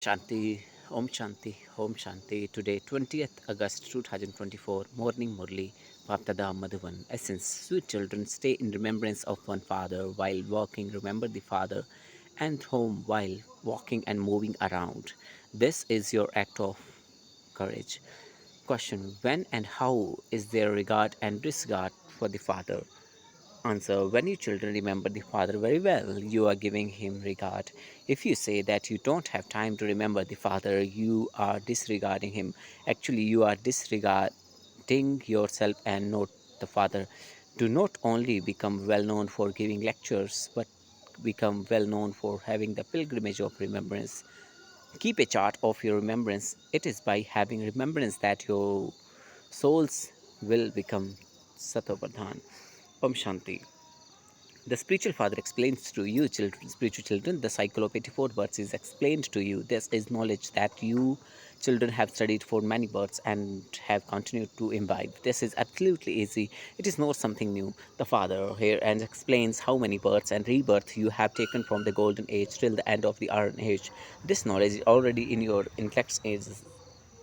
Shanti, Om Shanti. Today, 20th August 2024, morning Murli, Baptada Madhuvan. Essence, sweet children, stay in remembrance of one father while walking. Remember the father and home while walking and moving around. This is your act of courage. Question, when and how is there regard and disregard for the father? Answer, when you children remember the father very well, you are giving him regard. If you say that you don't have time to remember the father, you are disregarding him. Actually, you are disregarding yourself and not the father. Do not only become well known for giving lectures, but become well known for having the pilgrimage of remembrance. Keep a chart of your remembrance. It is by having remembrance that your souls will become Satopradhan. Om Shanti. The spiritual father explains to you, children, spiritual children, the cycle of 84 births is explained to you. This is knowledge that you, children, have studied for many births and have continued to imbibe. This is absolutely easy. It is not something new. The father here and explains how many births and rebirths you have taken from the golden age till the end of the iron age. This knowledge is already in your intellect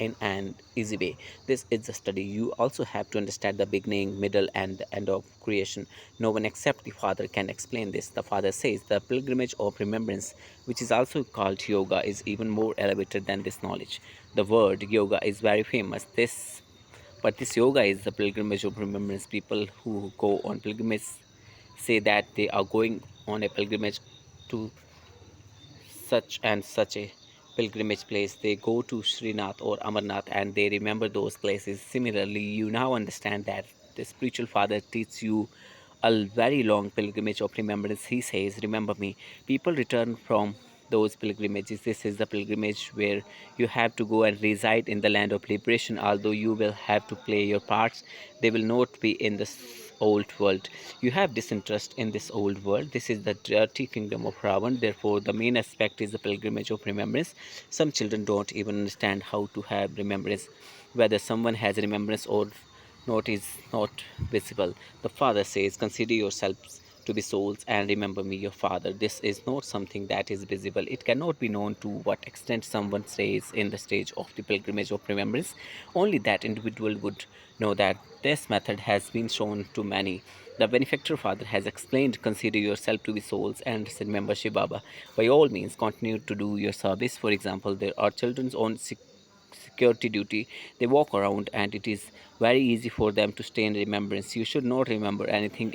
in an easy way. This is a study. You also have to understand the beginning, middle, and the end of creation. No one except the Father can explain this. The Father says the pilgrimage of remembrance, which is also called yoga, is even more elevated than this knowledge. The word yoga is very famous. This yoga is the pilgrimage of remembrance. People who go on pilgrimage say that they are going on a pilgrimage to such and such a pilgrimage place. They go to Srinath or Amarnath and they remember those places. Similarly, you now understand that the spiritual father teaches you a very long pilgrimage of remembrance. He says, remember me. People return from those pilgrimages. This is the pilgrimage where you have to go and reside in the land of liberation. Although you will have to play your parts, they will not be in this old world. You have disinterest in this old world. This is the dirty kingdom of Ravan. Therefore, the main aspect is the pilgrimage of remembrance. Some children don't even understand how to have remembrance. Whether someone has remembrance or not is not visible. The Father says, consider yourselves to be souls and remember me, your Father. This is not something that is visible. It cannot be known to what extent someone stays in the stage of the pilgrimage of remembrance. Only that individual would know that this method has been shown to many. The benefactor father has explained, consider yourself to be souls and remember Shiv Baba. By all means, continue to do your service. For example, there are children on security duty. They walk around and it is very easy for them to stay in remembrance. You should not remember anything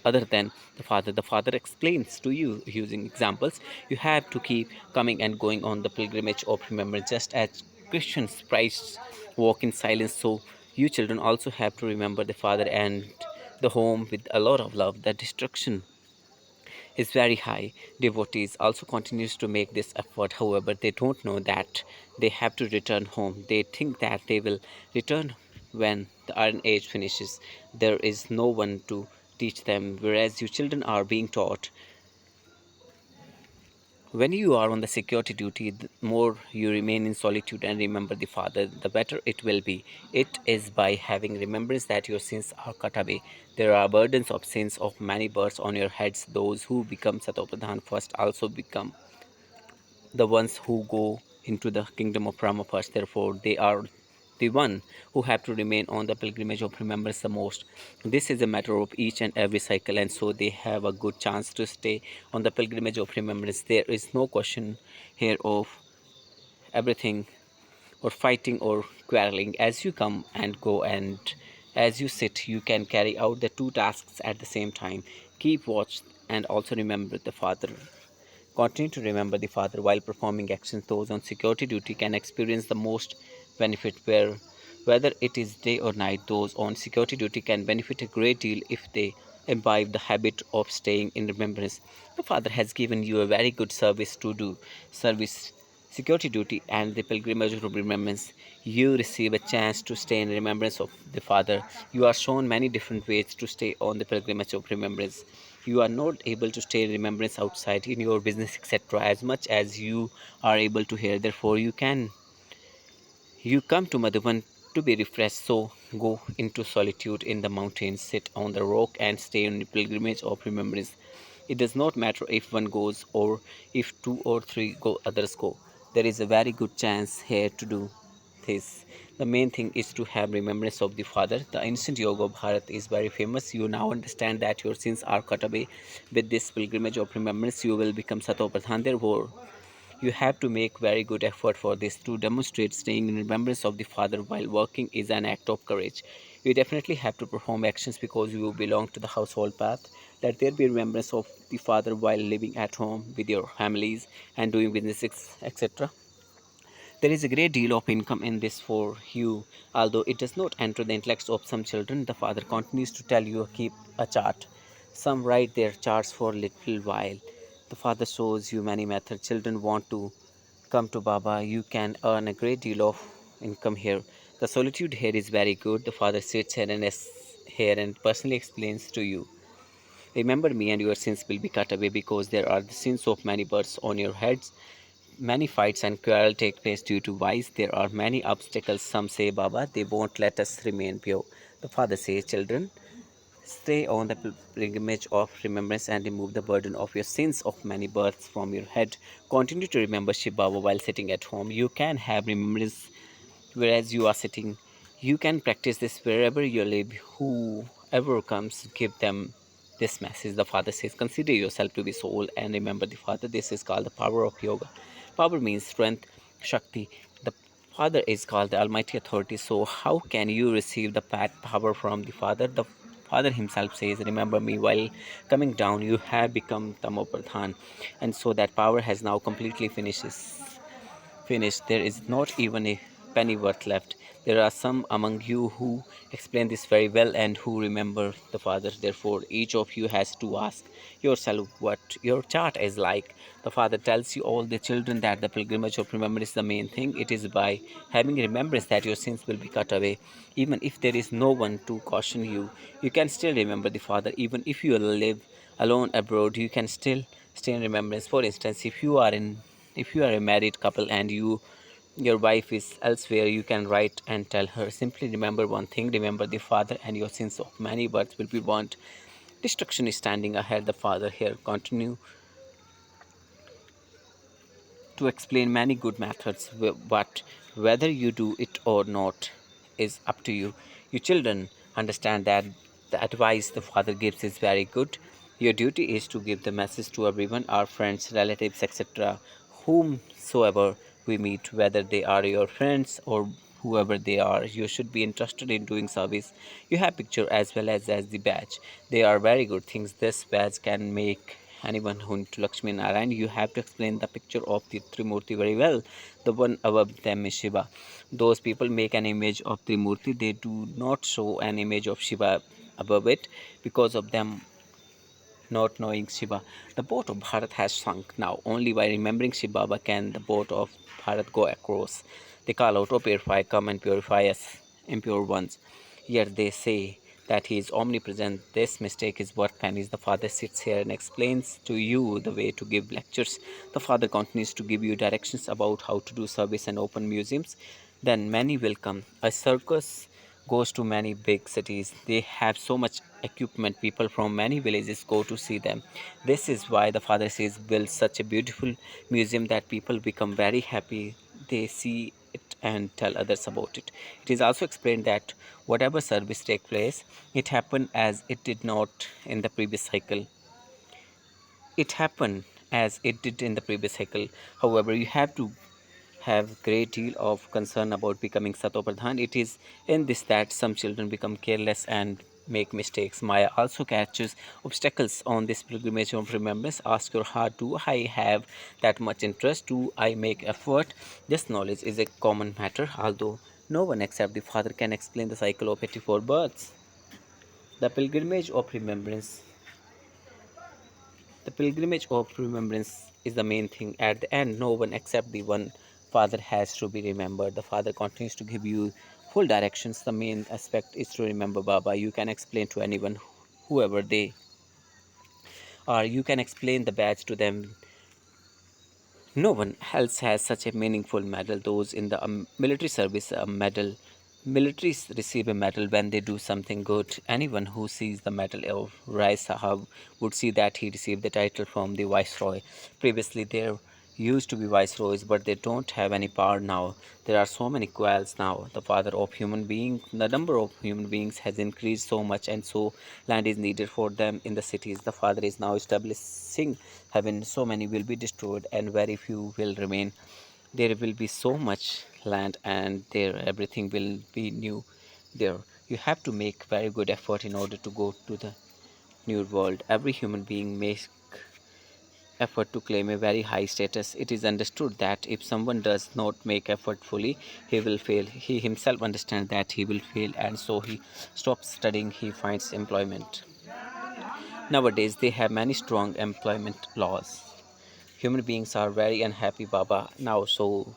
other than the father. The father explains to you using examples. You have to keep coming and going on the pilgrimage of remembrance, just as Christians Christ walk in silence. So you children also have to remember the father and the home with a lot of love. The destruction is very high. Devotees also continues to make this effort. However, they don't know that they have to return home. They think that they will return when the iron age finishes. There is no one to teach them, whereas you children are being taught. When you are on the security duty, the more you remain in solitude and remember the Father, the better it will be. It is by having remembrance that your sins are cut away. There are burdens of sins of many births on your heads. Those who become Satopradhan first also become the ones who go into the kingdom of Rama first. Therefore, they are the one who have to remain on the pilgrimage of remembrance the most. This is a matter of each and every cycle, and so they have a good chance to stay on the pilgrimage of remembrance. There is no question here of everything or fighting or quarreling. As you come and go and as you sit, you can carry out the two tasks at the same time. Keep watch and also remember the Father. Continue to remember the Father while performing actions. Those on security duty can experience the most benefit, whether it is day or night. Those on security duty can benefit a great deal if they imbibe the habit of staying in remembrance. The Father has given you a very good service to do. Service, security duty, and the pilgrimage of remembrance. You receive a chance to stay in remembrance of the Father. You are shown many different ways to stay on the pilgrimage of remembrance. You are not able to stay in remembrance outside in your business, etc., as much as you are able to hear. Therefore, you come to Madhuban to be refreshed. So go into solitude in the mountains, sit on the rock, and stay on the pilgrimage of remembrance. It does not matter if one goes or if two or three others go. there is a very good chance here to do this. The main thing is to have remembrance of the Father. The ancient yoga of Bharat is very famous. You now understand that your sins are cut away. With this pilgrimage of remembrance, you will become Sato Pradhan. Therefore, you have to make very good effort for this. To demonstrate staying in remembrance of the Father while working is an act of courage. You definitely have to perform actions because you belong to the household path. Let there be remembrance of the Father while living at home with your families and doing businesses, etc. There is a great deal of income in this for you, although it does not enter the intellects of some children. The father continues to tell you keep a chart. Some write their charts for a little while. The father shows you many methods. Children want to come to Baba. You can earn a great deal of income here. The solitude here is very good. The father sits here and personally explains to you. Remember me and your sins will be cut away because there are the sins of many births on your heads. Many fights and quarrel take place due to vice. There are many obstacles. Some say, Baba, they won't let us remain pure. The father says, children, stay on the pilgrimage of remembrance and remove the burden of your sins of many births from your head. Continue to remember Shiv Baba while sitting at home. You can have remembrance whereas you are sitting. You can practice this wherever you live. Whoever comes, give them this message. The Father says, consider yourself to be soul and remember the Father. This is called the power of yoga. Power means strength, Shakti. The Father is called the Almighty Authority. So, how can you receive the power from the Father? The Father Himself says, remember me while coming down, you have become Tamo Pradhan. And so that power has now completely finished. There is not even a penny worth left. There are some among you who explain this very well and who remember the Father. Therefore, each of you has to ask yourself what your chart is like. The Father tells you all the children that the pilgrimage of remembrance is the main thing. It is by having remembrance that your sins will be cut away. Even if there is no one to caution you, you can still remember the Father. Even if you live alone abroad, you can still stay in remembrance. For instance, if you are a married couple and your wife is elsewhere, you can write and tell her, simply remember one thing, remember the Father and your sins of many births will be burnt. Destruction is standing ahead. The Father here continue to explain many good methods, but whether you do it or not is up to you. You children understand that the advice the Father gives is very good. Your duty is to give the message to everyone, our friends, relatives, etc., whomsoever we meet, whether they are your friends or whoever they are. You should be interested in doing service. You have picture as well as the badge. They are very good things. This badge can make anyone who into Lakshmi Narayan. You have to explain the picture of the Trimurti very well. The one above them is Shiva. Those people make an image of Trimurti. They do not show an image of Shiva above it because of them not knowing Shiva. The boat of Bharat has sunk. Now only by remembering Shiva Baba can the boat of Bharat go across. They call out, O purify, come and purify us, impure ones. Yet they say that he is omnipresent. This mistake is worth pennies. The Father sits here and explains to you the way to give lectures. The Father continues to give you directions about how to do service and open museums. Then many will come. A circus goes to many big cities. They have so much equipment. People from many villages go to see them. This is why the Father says build such a beautiful museum that people become very happy. They see it and tell others about it. It is also explained that whatever service take place, it happened as it did not in the previous cycle. It happened as it did in the previous cycle. However, you have to have great deal of concern about becoming Satopradhan. It is in this that some children become careless and make mistakes. Maya also catches obstacles on this pilgrimage of remembrance. Ask your heart, do I have that much interest? Do I make effort? This knowledge is a common matter, although no one except the Father can explain the cycle of 84 births. The pilgrimage of remembrance The pilgrimage of remembrance is the main thing. At the end, no one except the one Father has to be remembered. The Father continues to give you full directions. The main aspect is to remember Baba. You can explain to anyone, whoever they are. You can explain the badge to them. No one else has such a meaningful medal. Those in the military service, a medal. Militaries receive a medal when they do something good. Anyone who sees the medal of Rai Sahab would see that he received the title from the Viceroy. Previously, there used to be viceroys, but they don't have any power now. There are so many quals now. The number of human beings has increased so much, and so land is needed for them in the cities. The Father is now establishing heaven. So many will be destroyed, and very few will remain. There will be so much land, and there everything will be new there. You have to make very good effort in order to go to the new world. Every human being makes effort to claim a very high status. It is understood that if someone does not make effort fully, he will fail. He himself understands that he will fail, and so he stops studying. He finds employment. Nowadays, they have many strong employment laws. Human beings are very unhappy, Baba, now, so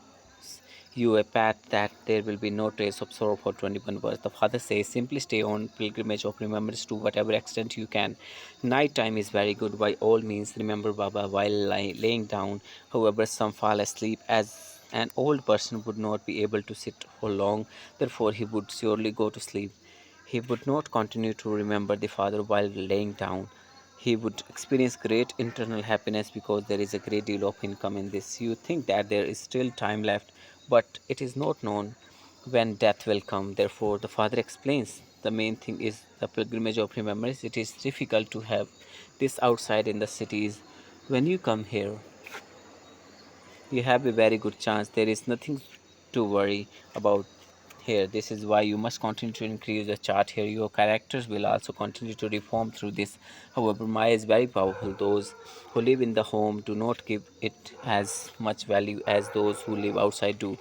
you a pat that there will be no trace of sorrow for 21 verse. The Father says, simply stay on pilgrimage of remembrance to whatever extent you can. Night time is very good. By all means, remember Baba while laying down. However, some fall asleep, as an old person would not be able to sit for long, therefore he would surely go to sleep. He would not continue to remember the Father while laying down. He would experience great internal happiness because there is a great deal of income in this. You think that there is still time left, but it is not known when death will come. Therefore, the Father explains the main thing is the pilgrimage of remembrance. It is difficult to have this outside in the cities. When you come here, you have a very good chance. There is nothing to worry about here. This is why you must continue to increase the chart here. Your characters will also continue to reform through this. However, Maya is very powerful. Those who live in the home do not give it as much value as those who live outside do.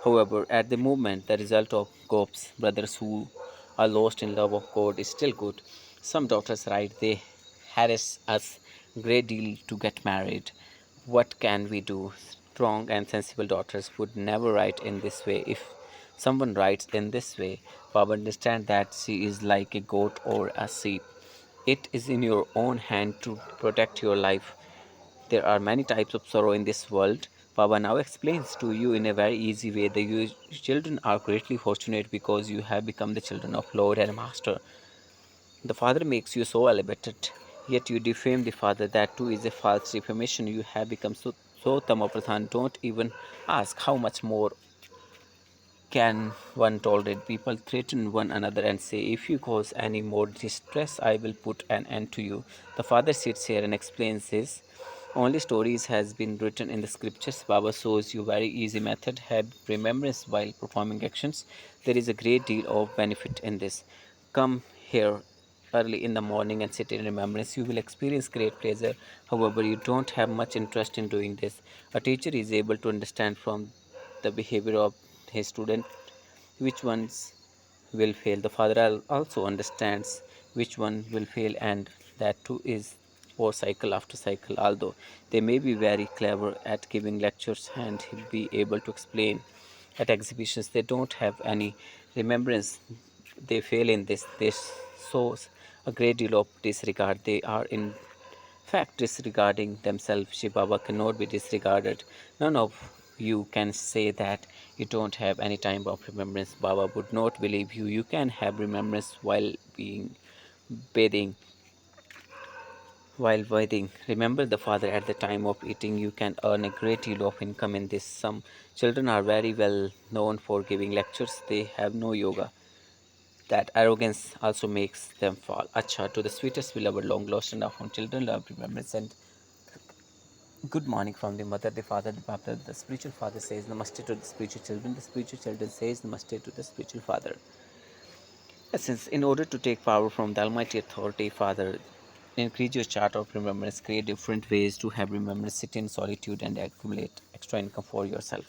However, at the moment, the result of Gop's brothers who are lost in love of God is still good. Some daughters write, they harass us great deal to get married. What can we do? Strong and sensible daughters would never write in this way. If someone writes in this way, Baba, understand that she is like a goat or a sheep. It is in your own hand to protect your life. There are many types of sorrow in this world. Baba now explains to you in a very easy way that you children are greatly fortunate because you have become the children of Lord and Master. The Father makes you so elevated, yet you defame the Father. That too is a false defamation. You have become so Tamapradhan. Don't even ask how much more can one tolerate. People threaten one another and say, if you cause any more distress, I will put an end to you. The Father sits here and explains this. Only stories has been written in the scriptures. Baba shows you very easy method. Have remembrance while performing actions. There is a great deal of benefit in this. Come here early in the morning and sit in remembrance. You will experience great pleasure. However, you don't have much interest in doing this. A teacher is able to understand from the behavior of his student which ones will fail. The Father also understands which one will fail, and that too is for cycle after cycle. Although they may be very clever at giving lectures and be able to explain at exhibitions, they don't have any remembrance. They fail in this. This shows a great deal of disregard. They are in fact disregarding themselves. Shiv Baba cannot be disregarded. None of you can say that you don't have any time of remembrance. Baba would not believe you. You can have remembrance bathing, while bathing. Remember the Father at the time of eating. You can earn a great deal of income in this. Some children are very well known for giving lectures. They have no yoga. That arrogance also makes them fall. Acha, to the sweetest beloved, long lost and often children love remembrance and good morning from the mother, the father, the baptist. The spiritual father says namaste to the spiritual children. The spiritual children says namaste to the spiritual father. Essence, in order to take power from the Almighty Authority, Father, increase your chart of remembrance, create different ways to have remembrance, sit in solitude and accumulate extra income for yourself.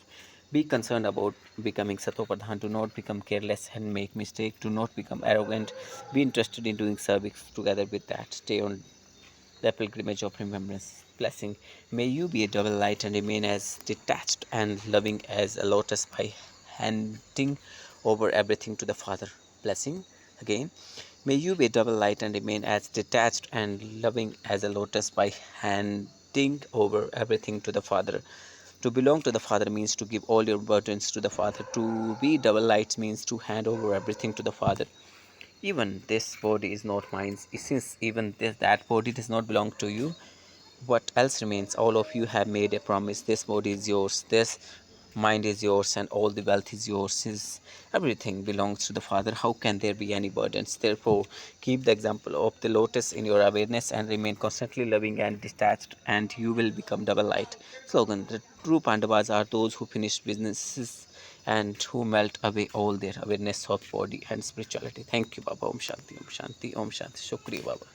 Be concerned about becoming Satopradhan. Do not become careless and make mistake. Do not become arrogant. Be interested in doing service together with that. Stay on the pilgrimage of remembrance. Blessing. May you be a double light and remain as detached and loving as a lotus by handing over everything to the Father. Blessing. Again. May you be a double light and remain as detached and loving as a lotus by handing over everything to the Father. To belong to the Father means to give all your burdens to the Father. To be double light means to hand over everything to the Father. Even this body is not mine. Since even that body does not belong to you, what else remains? All of you have made a promise. This body is yours, this mind is yours, and all the wealth is yours. Is everything belongs to the Father. How can there be any burdens? Therefore, keep the example of the lotus in your awareness and remain constantly loving and detached, and you will become double light. Slogan: the true Pandavas are those who finish businesses and who melt away all their awareness of body and spirituality. Thank you, Baba. Om Shanti, Om Shanti, Om Shanti. Shukriya, Baba.